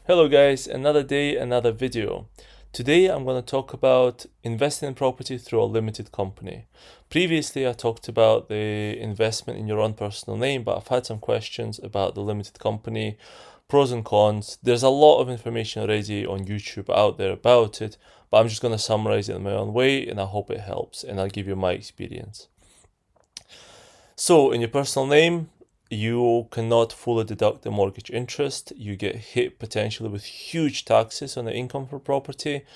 Hello guys, another day, another video. Today I'm going to talk about investing in property through a limited company. Previously I talked about the investment in your own personal name, but I've had some questions about the limited company, pros and cons. There's a lot of information already on YouTube out there about it, but I'm just going to summarize it in my own way and I hope it helps and I'll give you my experience. So, in your personal name, you cannot fully deduct the mortgage interest. You get hit potentially with huge taxes on the income for property.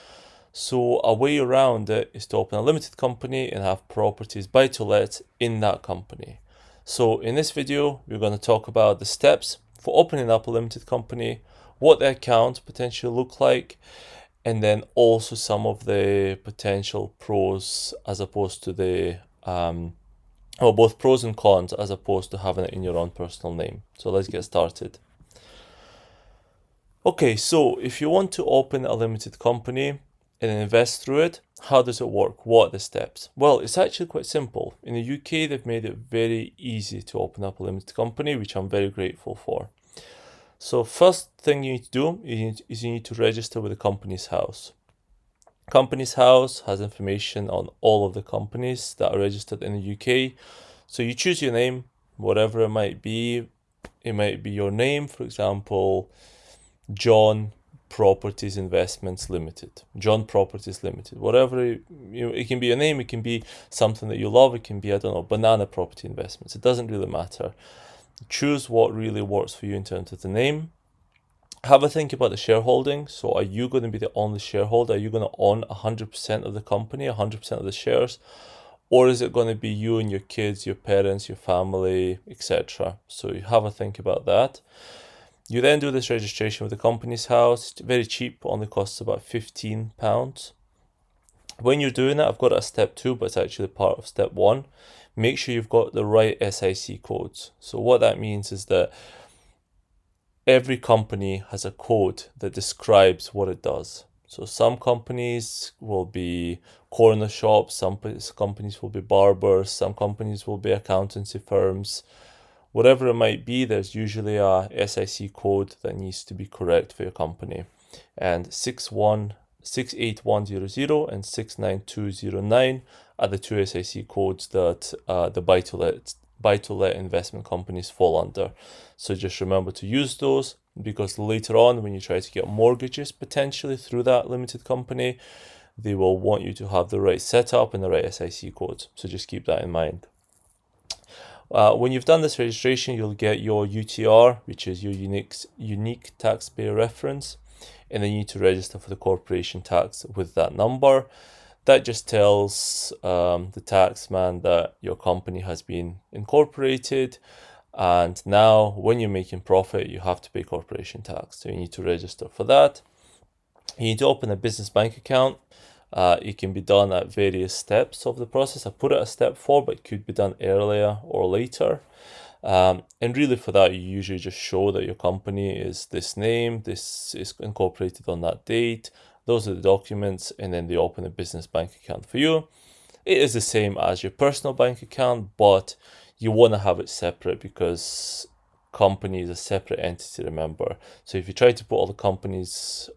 So, a way around it is to open a limited company and have properties buy to let in that company. So, in this video, we're going to talk about the steps for opening up a limited company, what the account potentially look like, and then also some of the potential pros as opposed to both pros and cons as opposed to having it in your own personal name. So let's get started. Okay, so if you want to open a limited company and invest through it, how does it work? What are the steps? Well, it's actually quite simple. In the UK, they've made it very easy to open up a limited company, which I'm very grateful for. So first thing you need to do is you need to register with the Companies House. Companies House has information on all of the companies that are registered in the UK. So you choose your name, whatever it might be. It might be your name, for example, John Properties Investments Limited, John Properties Limited, whatever. It can be a name, it can be something that you love, it can be, I don't know, Banana Property Investments. It doesn't really matter. Choose what really works for you in terms of the name. Have a think about the shareholding. So are you going to be the only shareholder? Are you going to own 100% of the company, 100% of the shares? Or is it going to be you and your kids, your parents, your family, etc.? So you have a think about that. You then do this registration with the Companies House. It's very cheap, only costs about £15. When you're doing it, I've got a step 2, but it's actually part of step 1. Make sure you've got the right SIC codes. So what that means is that every company has a code that describes what it does. So some companies will be corner shops, some companies will be barbers, some companies will be accountancy firms. Whatever it might be, there's usually a SIC code that needs to be correct for your company. And 68100 and 69209 are the two SIC codes that the buy-to-let investment companies fall under. So just remember to use those, because later on when you try to get mortgages potentially through that limited company, they will want you to have the right setup and the right SIC codes. So just keep that in mind. When you've done this registration, you'll get your UTR, which is your unique taxpayer reference, and then you need to register for the corporation tax with that number. That just tells the taxman that your company has been incorporated, and now when you're making profit, you have to pay corporation tax. So you need to register for that. You need to open a business bank account. It can be done at various steps of the process. I put it at step 4, but it could be done earlier or later. And really for that, you usually just show that your company is this name, this is incorporated on that date. Those are the documents, and then they open a business bank account for you. It is the same as your personal bank account, but you want to have it separate because company is a separate entity, remember. So if you try to put all the company's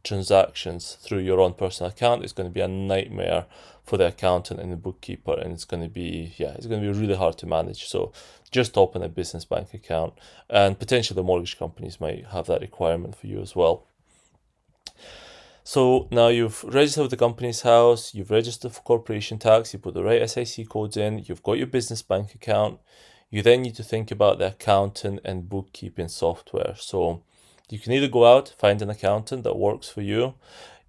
transactions through your own personal account, it's going to be a nightmare for the accountant and the bookkeeper, and it's going to be really hard to manage. So just open a business bank account, and potentially the mortgage companies might have that requirement for you as well. So now you've registered with the Companies House, you've registered for corporation tax, you put the right SIC codes in, you've got your business bank account. You then need to think about the accountant and bookkeeping software. So you can either go out, find an accountant that works for you.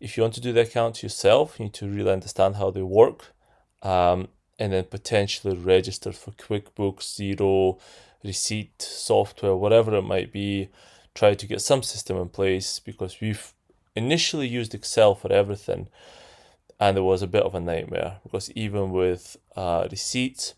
If you want to do the accounts yourself, you need to really understand how they work, and then potentially register for QuickBooks, Xero, receipt software, whatever it might be. Try to get some system in place, because we've initially used Excel for everything, and it was a bit of a nightmare, because even with receipts,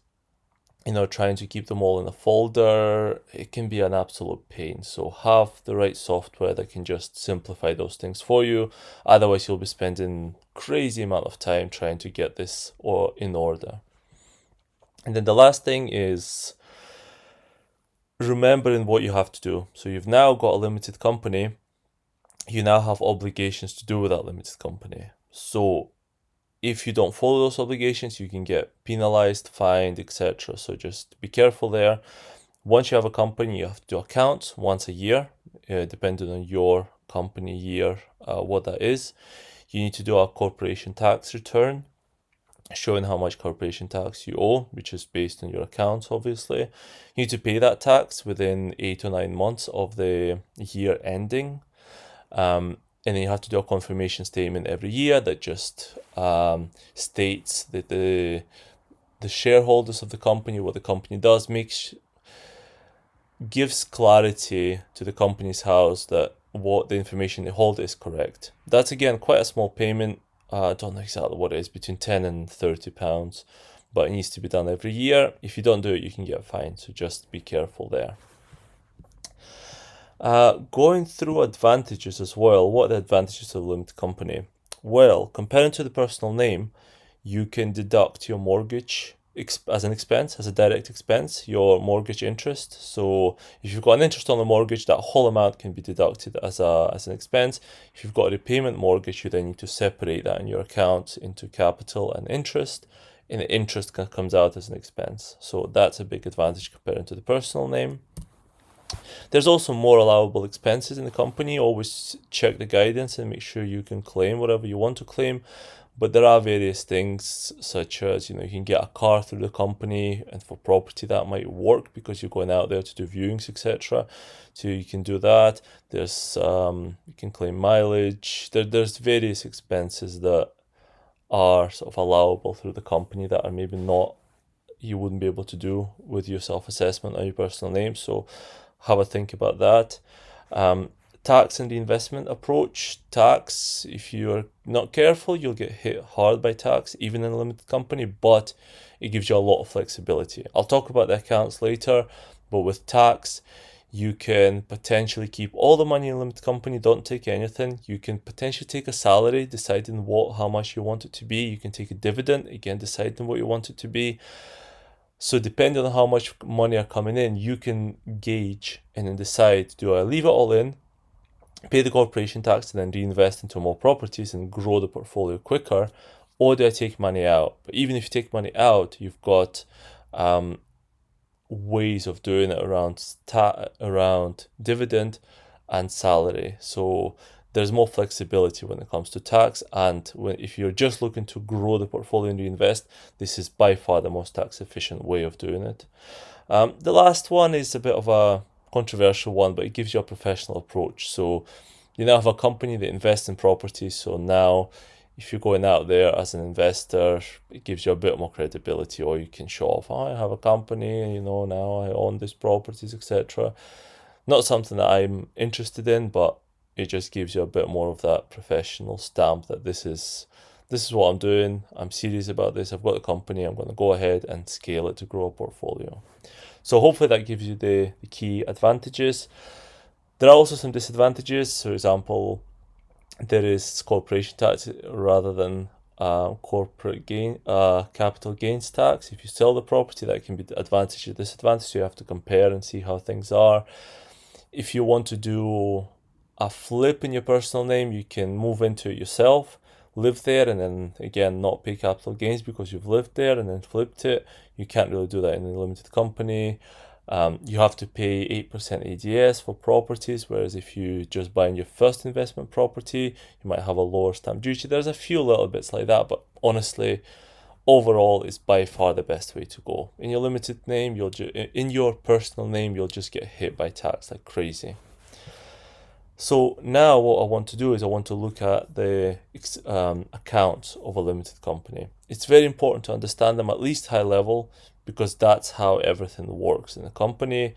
trying to keep them all in a folder, it can be an absolute pain. So have the right software that can just simplify those things for you. Otherwise, you'll be spending crazy amount of time trying to get this in order. And then the last thing is remembering what you have to do. So you've now got a limited company. you now have obligations to do with that limited company. So if you don't follow those obligations, you can get penalized, fined, etc. So just be careful there. Once you have a company, you have to do accounts once a year, depending on your company year, what that is. You need to do a corporation tax return, showing how much corporation tax you owe, which is based on your accounts, obviously. You need to pay that tax within 8 or 9 months of the year ending. And then you have to do a confirmation statement every year that just states that the shareholders of the company, what the company does, gives clarity to the company's house that what the information they hold is correct. That's again quite a small payment. I don't know exactly what it is, between £10 and £30, but it needs to be done every year. If you don't do it, you can get fined. So just be careful there. Going through advantages as well. What are the advantages of a limited company? Well, comparing to the personal name, you can deduct your mortgage as an expense, as a direct expense, your mortgage interest. So if you've got an interest on the mortgage, that whole amount can be deducted as an expense. If you've got a repayment mortgage, you then need to separate that in your account into capital and interest, and the interest comes out as an expense. So that's a big advantage compared to the personal name. There's also more allowable expenses in the company. Always check the guidance and make sure you can claim whatever you want to claim. But there are various things such as, you can get a car through the company, and for property that might work because you're going out there to do viewings, etc. So you can do that. There's you can claim mileage. There's various expenses that are sort of allowable through the company that are maybe not, you wouldn't be able to do with your self-assessment or your personal name. So have a think about that. Tax and the investment approach. Tax, if you're not careful, you'll get hit hard by tax, even in a limited company, but it gives you a lot of flexibility. I'll talk about the accounts later, but with tax, you can potentially keep all the money in a limited company, don't take anything. You can potentially take a salary, deciding how much you want it to be. You can take a dividend, again, deciding what you want it to be. So depending on how much money are coming in, you can gauge and then decide, do I leave it all in, pay the corporation tax, and then reinvest into more properties and grow the portfolio quicker, or do I take money out? But even if you take money out, you've got ways of doing it around dividend and salary. So there's more flexibility when it comes to tax, and if you're just looking to grow the portfolio and reinvest, this is by far the most tax efficient way of doing it. The last one is a bit of a controversial one, but it gives you a professional approach. So you now have a company that invests in property, so now if you're going out there as an investor, it gives you a bit more credibility, or you can show off, I have a company, now I own these properties, etc. Not something that I'm interested in, but it just gives you a bit more of that professional stamp that this is what I'm doing. I'm serious about this. I've got a company. I'm going to go ahead and scale it to grow a portfolio. So hopefully that gives you the key advantages. There are also some disadvantages. For example, there is corporation tax rather than corporate capital gains tax. If you sell the property, that can be the advantage or disadvantage. So you have to compare and see how things are. If you want to do a flip in your personal name, you can move into it yourself, live there, and then again not pay capital gains because you've lived there and then flipped it. You can't really do that in a limited company. You have to pay 8% ADS for properties, whereas if you just buy in your first investment property, you might have a lower stamp duty. There's a few little bits like that, but honestly, overall, it's by far the best way to go. In your limited name, in your personal name, you'll just get hit by tax like crazy. So now what I want to do is I want to look at the accounts of a limited company. It's very important to understand them at least high level, because that's how everything works in a company,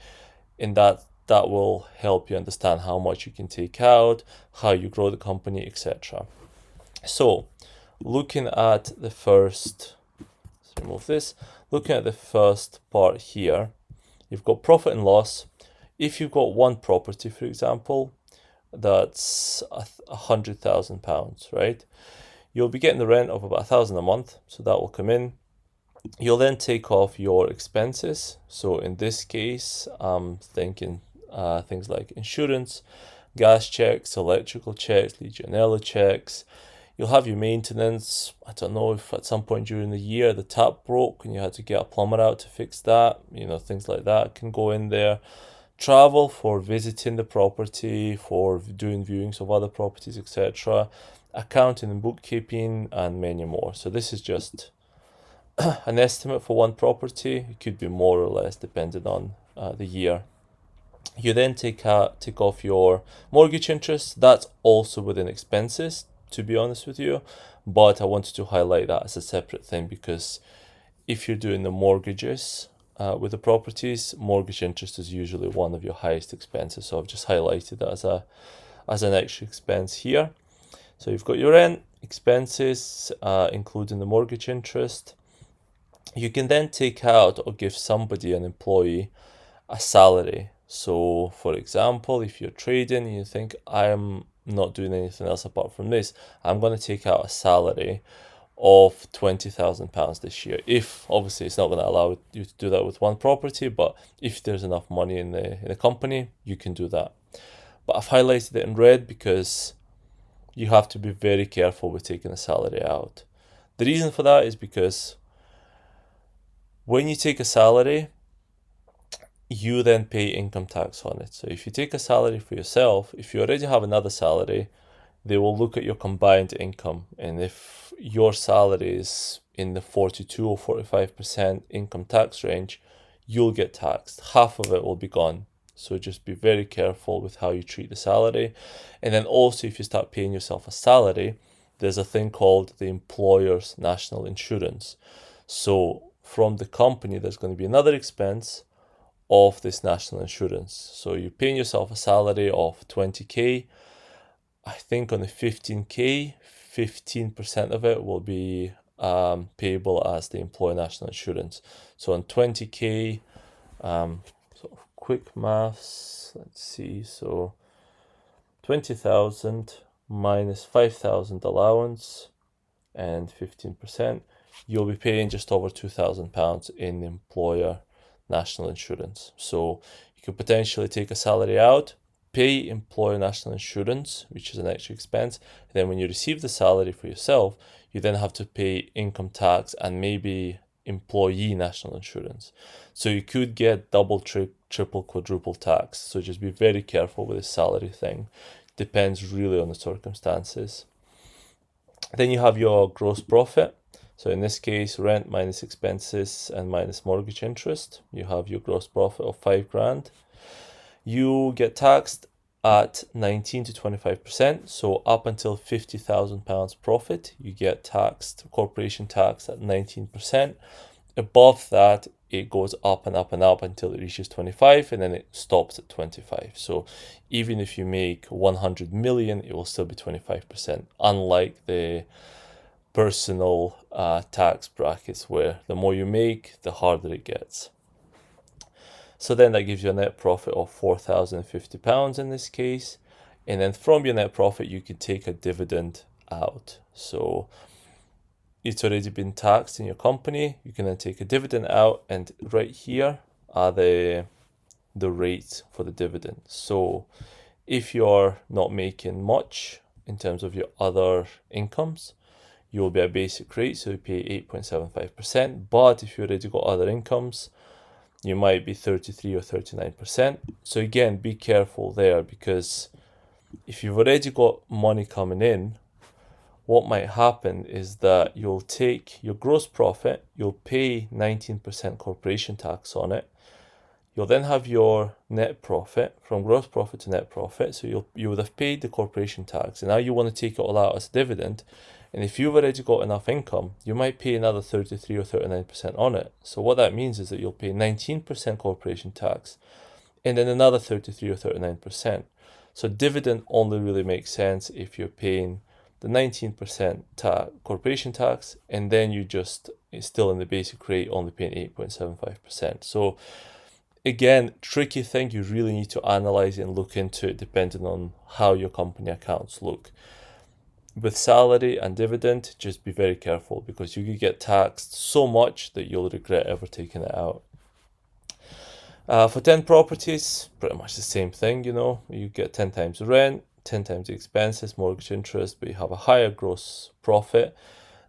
and that will help you understand how much you can take out, how you grow the company, etc. So looking at the first, let's remove this, looking at the first part here, you've got profit and loss. If you've got one property, for example, that's £100,000, right? You'll be getting the rent of about £1,000 a month, so that will come in. You'll then take off your expenses. So in this case, I'm thinking things like insurance, gas checks, electrical checks, Legionella checks. You'll have your maintenance. I don't know if at some point during the year the tap broke and you had to get a plumber out to fix that. Things like that can go in there. Travel for visiting the property, for doing viewings of other properties, etc. Accounting and bookkeeping, and many more. So this is just an estimate for one property. It could be more or less depending on the year. You then take off your mortgage interest. That's also within expenses, to be honest with you, but I wanted to highlight that as a separate thing because if you're doing the mortgages with the properties, mortgage interest is usually one of your highest expenses. So I've just highlighted that as an extra expense here. So you've got your rent, expenses, including the mortgage interest. You can then take out or give somebody, an employee, a salary. So, for example, if you're trading and you think, I'm not doing anything else apart from this, I'm going to take out a salary of £20,000 this year. If obviously it's not going to allow you to do that with one property, but if there's enough money in the company, you can do that. But I've highlighted it in red because you have to be very careful with taking a salary out. The reason for that is because when you take a salary, you then pay income tax on it. So if you take a salary for yourself, if you already have another salary, they will look at your combined income. And if your salary is in the 42 or 45% income tax range, you'll get taxed. Half of it will be gone. So just be very careful with how you treat the salary. And then also, if you start paying yourself a salary, there's a thing called the employer's national insurance. So from the company, there's going to be another expense of this national insurance. So you're paying yourself a salary of 20k. I think on the 15k, 15% of it will be payable as the employer national insurance. So on 20k, sort of quick maths, let's see, so 20,000 minus 5,000 allowance and 15%, you'll be paying just over £2,000 in employer national insurance. So you could potentially take a salary out, pay employer national insurance, which is an extra expense. And then when you receive the salary for yourself, you then have to pay income tax and maybe employee national insurance. So you could get double, triple, quadruple tax. So just be very careful with the salary thing. Depends really on the circumstances. Then you have your gross profit. So in this case, rent minus expenses and minus mortgage interest. You have your gross profit of £5,000. You get taxed at 19 to 25%. So up until £50,000 profit, you get taxed, corporation tax at 19%. Above that, it goes up and up and up until it reaches 25, and then it stops at 25. So even if you make 100 million, it will still be 25%, unlike the personal tax brackets where the more you make, the harder it gets. So then that gives you a net profit of £4,050 in this case. And then from your net profit, you can take a dividend out. So it's already been taxed in your company. You can then take a dividend out, and right here are the rates for the dividend. So if you're not making much in terms of your other incomes, you will be a basic rate, so you pay 8.75%. But if you already got other incomes, you might be 33 or 39%. So again, be careful there, because if you've already got money coming in, what might happen is that you'll take your gross profit, you'll pay 19% corporation tax on it. You'll then have your net profit, from gross profit to net profit. So you would have paid the corporation tax, and now you want to take it all out as dividend. And if you've already got enough income, you might pay another 33 or 39% on it. So what that means is that you'll pay 19% corporation tax and then another 33 or 39%. So dividend only really makes sense if you're paying the 19% corporation tax, and then you just, it's still in the basic rate, only paying 8.75%. So again, tricky thing, you really need to analyze it and look into it depending on how your company accounts look. With salary and dividend, just be very careful, because you could get taxed so much that you'll regret ever taking it out. For 10 properties, pretty much the same thing, you know. You get 10 times the rent, 10 times the expenses, mortgage interest, but you have a higher gross profit.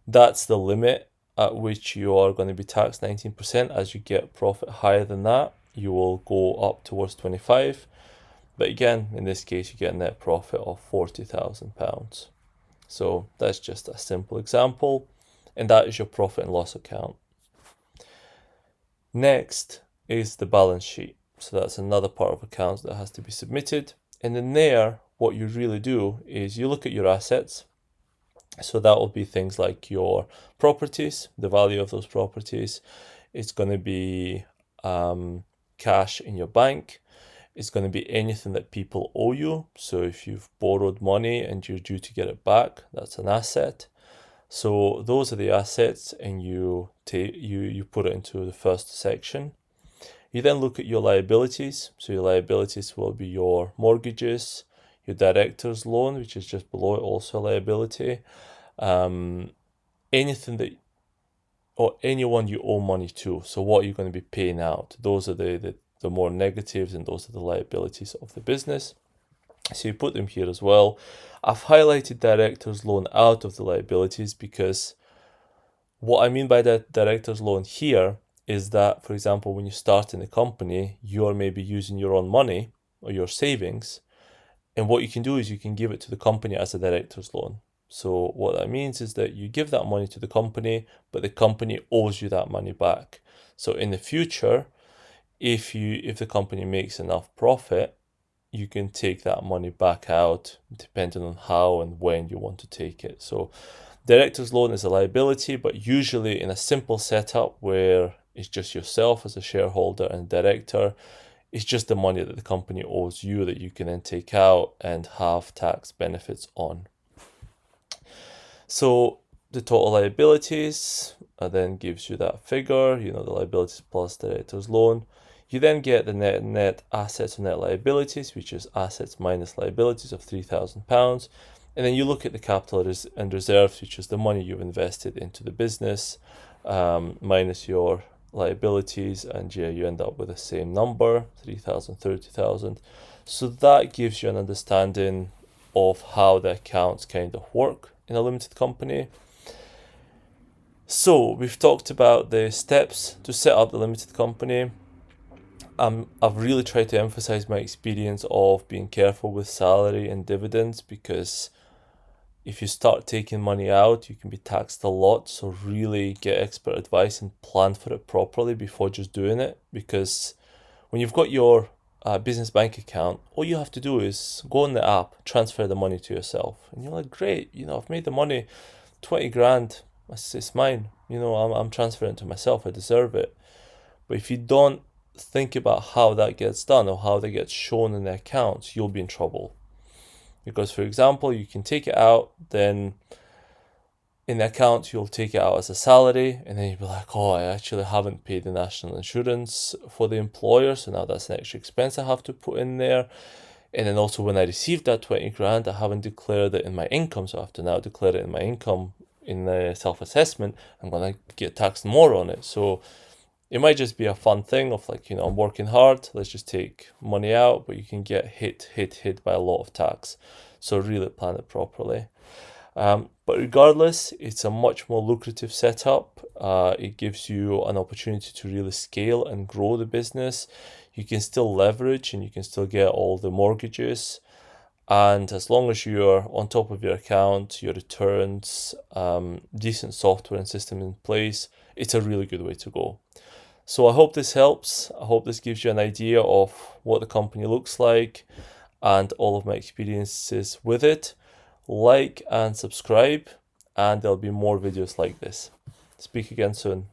That's the limit at which you are going to be taxed 19%. As you get profit higher than that, you will go up towards 25. But again, in this case, you get a net profit of £40,000. So that's just a simple example, and that is your profit and loss account. Next is the balance sheet. So that's another part of accounts that has to be submitted. And in there, what you really do is you look at your assets. So that will be things like your properties, the value of those properties. It's going to be cash in your bank. It's going to be anything that people owe you. So if you've borrowed money and you're due to get it back, that's an asset. So those are the assets, and you put it into the first section. You then look at your liabilities. So your liabilities will be your mortgages, your director's loan, which is just below it, also a liability. Anything that, or anyone you owe money to. So what you're going to be paying out. Those are the more negatives, and those are the liabilities of the business. So you put them here as well. I've highlighted director's loan out of the liabilities because what I mean by that director's loan here is that, for example, when you start in a company, you're maybe using your own money or your savings, and what you can do is you can give it to the company as a director's loan. So what that means is that you give that money to the company, but the company owes you that money back. So in the future, if the company makes enough profit, you can take that money back out depending on how and when you want to take it. So director's loan is a liability, but usually in a simple setup where it's just yourself as a shareholder and director, it's just the money that the company owes you that you can then take out and have tax benefits on. So the total liabilities then gives you that figure, the liabilities plus director's loan. You then get the net assets and net liabilities, which is assets minus liabilities of £3,000. And then you look at the capital and reserves, which is the money you've invested into the business, minus your liabilities, and you end up with the same number, 3,000, 30,000. So that gives you an understanding of how the accounts kind of work in a limited company. So we've talked about the steps to set up the limited company. I've really tried to emphasize my experience of being careful with salary and dividends, because if you start taking money out, you can be taxed a lot. So really get expert advice and plan for it properly before just doing it. Because when you've got your business bank account, all you have to do is go on the app, transfer the money to yourself. And you're like, great, I've made the money, 20 grand, it's mine. I'm transferring it to myself, I deserve it. But if you don't think about how that gets done or how that gets shown in the accounts, you'll be in trouble. Because, for example, you can take it out, then in the account you'll take it out as a salary, and then you'll be like, oh, I actually haven't paid the national insurance for the employer, so now that's an extra expense I have to put in there. And then also when I received that 20 grand, I haven't declared it in my income, so I have to now declare it in my income in the self-assessment. I'm going to get taxed more on it. So it might just be a fun thing of like, I'm working hard, let's just take money out, but you can get hit by a lot of tax. So really plan it properly. But regardless, it's a much more lucrative setup. It gives you an opportunity to really scale and grow the business. You can still leverage and you can still get all the mortgages. And as long as you're on top of your account, your returns, decent software and system in place, it's a really good way to go. So I hope this helps. I hope this gives you an idea of what the company looks like and all of my experiences with it. Like and subscribe, and there'll be more videos like this. Speak again soon.